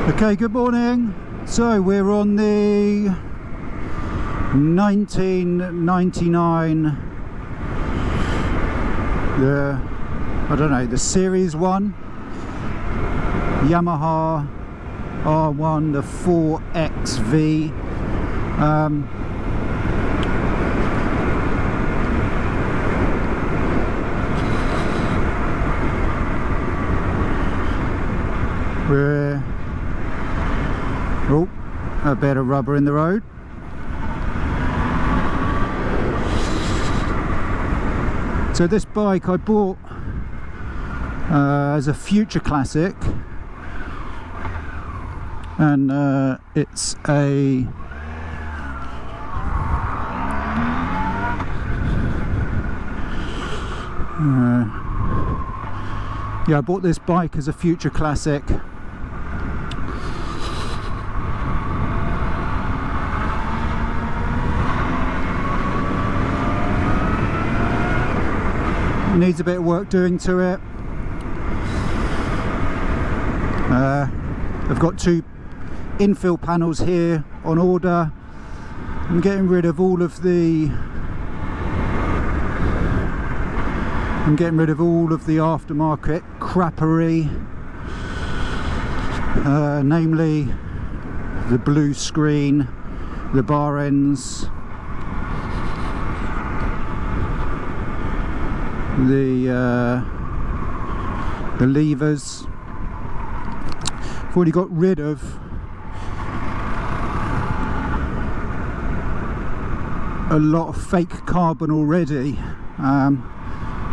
Okay, good morning. So we're on the 1999, the Series 1 Yamaha R1, the 4XV. We're a bit of rubber in the road. So this bike I bought as a future classic, and it's a I bought this bike as a future classic. Needs a bit of work doing to it. I've got two infill panels here on order. I'm getting rid of all of the aftermarket crappery, namely the blue screen, the bar ends, the levers. I've already got rid of a lot of fake carbon already.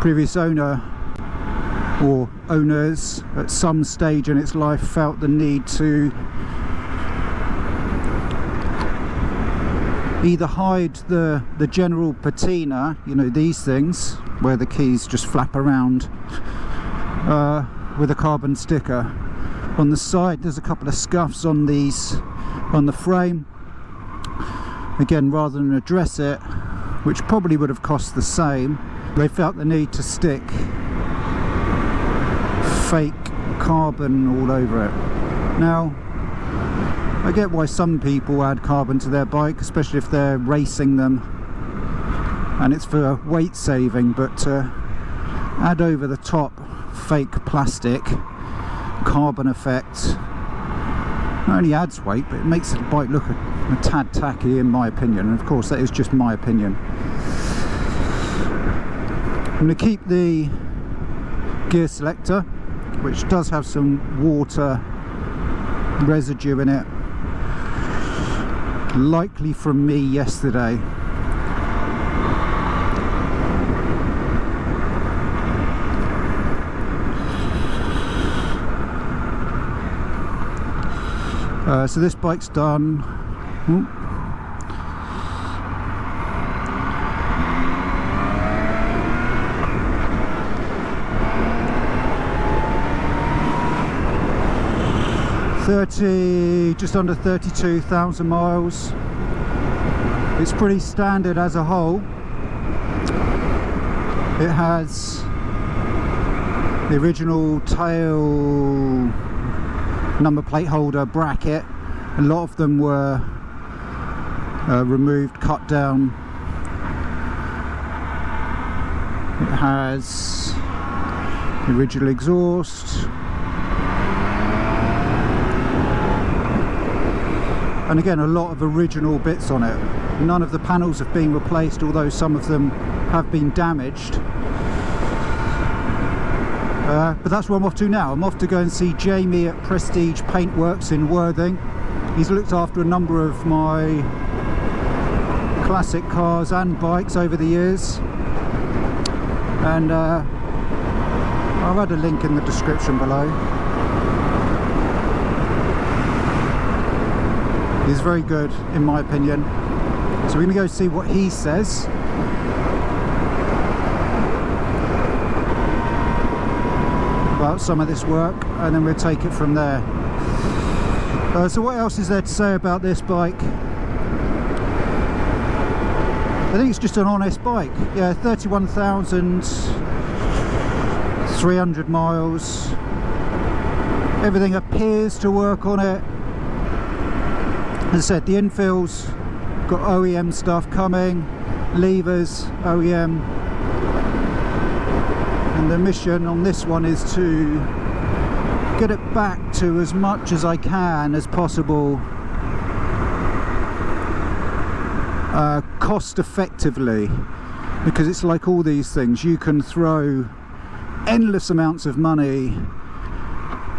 Previous owner or owners at some stage in its life felt the need to either hide the general patina, you know, these things where the keys just flap around, with a carbon sticker. On the side there's a couple of scuffs on these, on the frame. Again, rather than address it, which probably would have cost the same, they felt the need to stick fake carbon all over it. Now, I get why some people add carbon to their bike, especially if they're racing them and it's for weight saving, but to add over the top fake plastic carbon effect not only adds weight, but it makes the bike look a tad tacky, in my opinion. And of course that is just my opinion. I'm going to keep the gear selector, which does have some water residue in it, likely from me yesterday. So this bike's done. Ooh. Just under 32,000 miles. It's pretty standard as a whole. It has the original tail number plate holder bracket. A lot of them were removed, cut down. It has the original exhaust. And again, a lot of original bits on it. None of the panels have been replaced, although some of them have been damaged. But that's where I'm off to now. I'm off to go and see Jamie at Prestige Paintworks in Worthing. He's looked after a number of my classic cars and bikes over the years. And I'll add a link in the description below. He's very good, in my opinion. So we're going to go see what he says. About some of this work, and then we'll take it from there. So what else is there to say about this bike? I think it's just an honest bike. Yeah, 31,300 miles. Everything appears to work on it. As I said, the infill's got OEM stuff coming, levers, OEM. And the mission on this one is to get it back to as much as I can as possible, cost effectively, because it's like all these things, you can throw endless amounts of money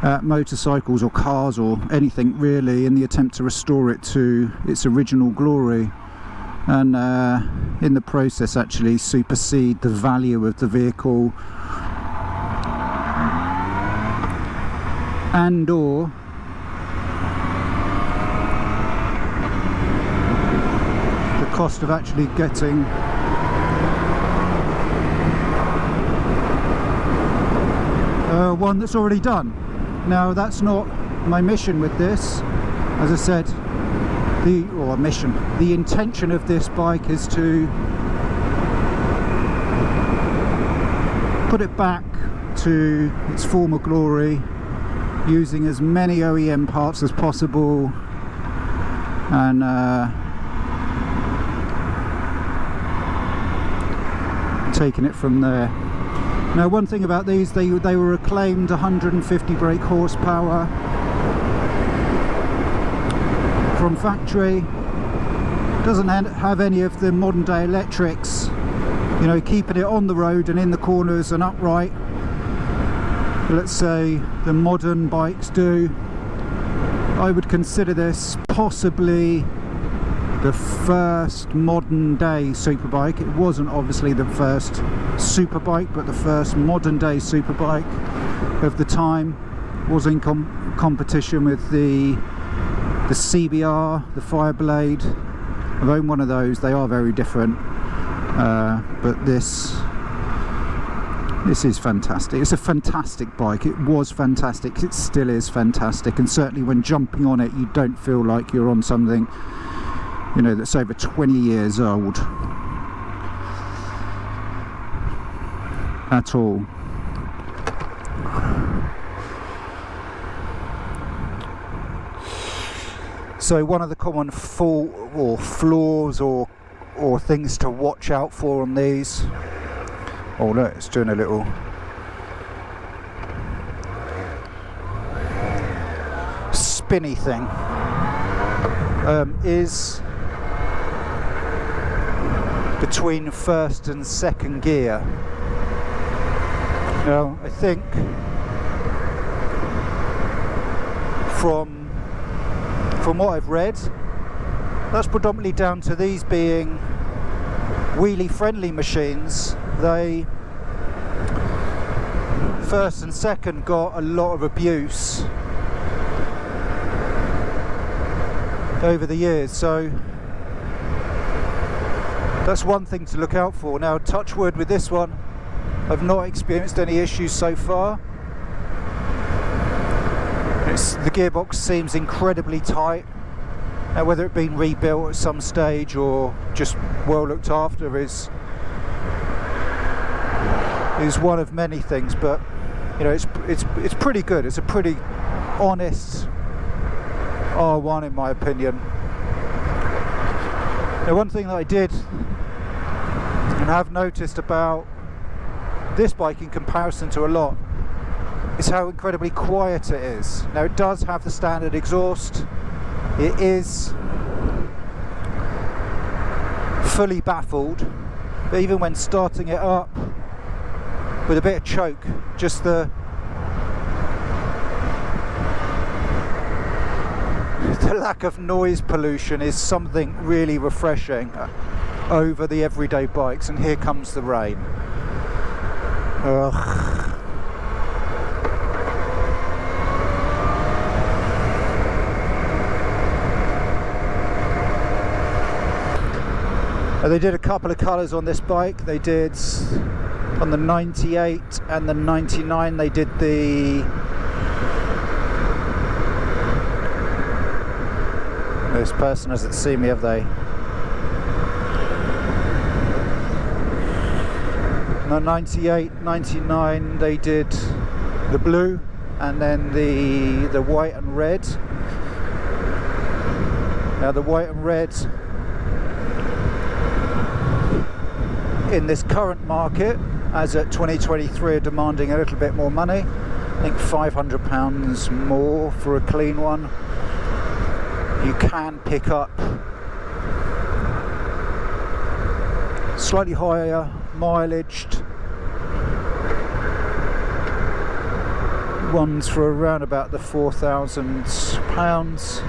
at motorcycles or cars or anything really in the attempt to restore it to its original glory, and in the process actually supersede the value of the vehicle and or the cost of actually getting one that's already done. Now that's not my mission with this. As I said, the intention of this bike is to put it back to its former glory, using as many OEM parts as possible, and taking it from there. Now, one thing about these, they were acclaimed 150 brake horsepower from factory. Doesn't have any of the modern day electrics, you know, keeping it on the road and in the corners and upright, let's say the modern bikes do. I would consider this possibly the first modern day superbike. It wasn't obviously the first superbike, but the first modern day superbike of the time. Was in competition with the CBR, the Fireblade. I've owned one of those. They are very different, but this is fantastic. It's a fantastic bike. It was fantastic. It still is fantastic, and certainly when jumping on it, you don't feel like you're on something, you know, that's over 20 years old at all. So one of the common flaws or things to watch out for on these, oh look, it's doing a little spinny thing, is between first and second gear. Now I think from what I've read, that's predominantly down to these being wheelie friendly machines. They, first and second, got a lot of abuse over the years, so that's one thing to look out for. Now, touch wood with this one, I've not experienced any issues so far. The gearbox seems incredibly tight. Now, whether it been rebuilt at some stage or just well looked after is one of many things, but you know, it's pretty good. It's a pretty honest R1 in my opinion. Now, one thing that I did and have noticed about this bike in comparison to a lot is how incredibly quiet it is. Now, it does have the standard exhaust. It is fully baffled, but even when starting it up with a bit of choke, just the lack of noise pollution is something really refreshing over the everyday bikes. And here comes the rain. Ugh. They did a couple of colours on this bike. They did on the 98 and the 99. They did the this person hasn't seen me, have they? The 98, 99 they did the blue, and then the white and red. Now the white and red in this current market, as at 2023, are demanding a little bit more money. I think £500 more for a clean one. You can pick up slightly higher mileaged ones for around about the £4,000.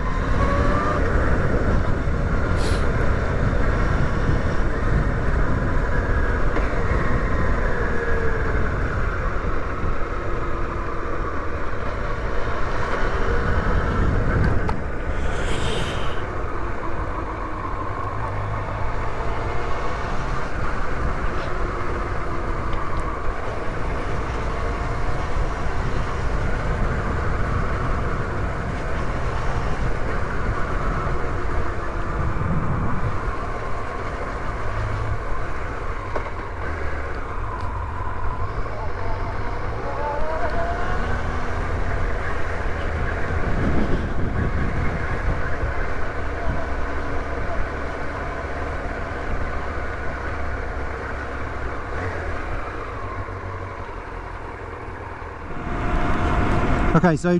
Okay, so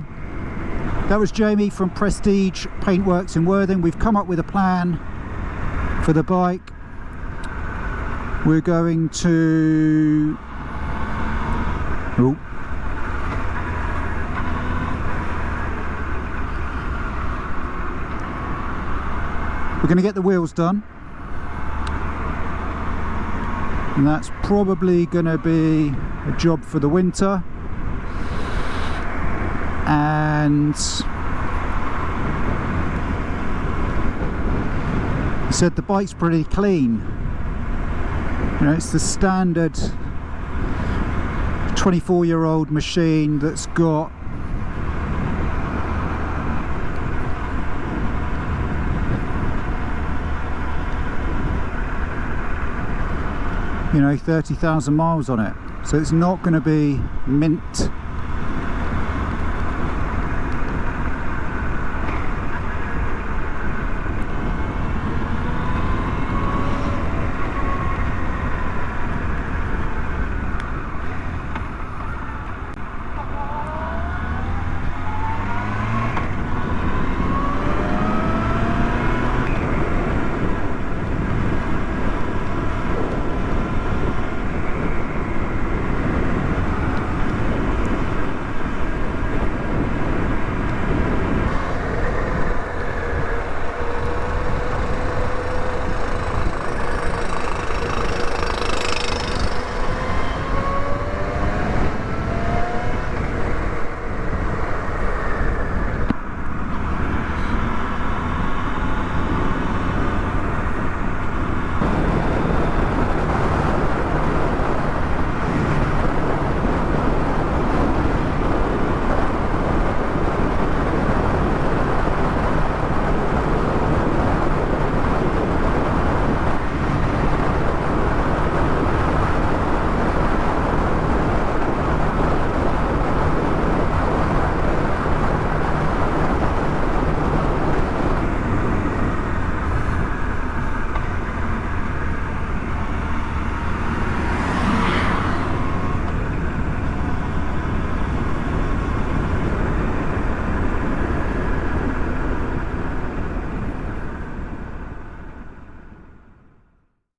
that was Jamie from Prestige Paintworks in Worthing. We've come up with a plan for the bike. We're going to... Oh. We're going to get the wheels done. And that's probably going to be a job for the winter. And he said the bike's pretty clean. You know, it's the standard 24-year-old machine that's got you know 30,000 miles on it, so it's not going to be mint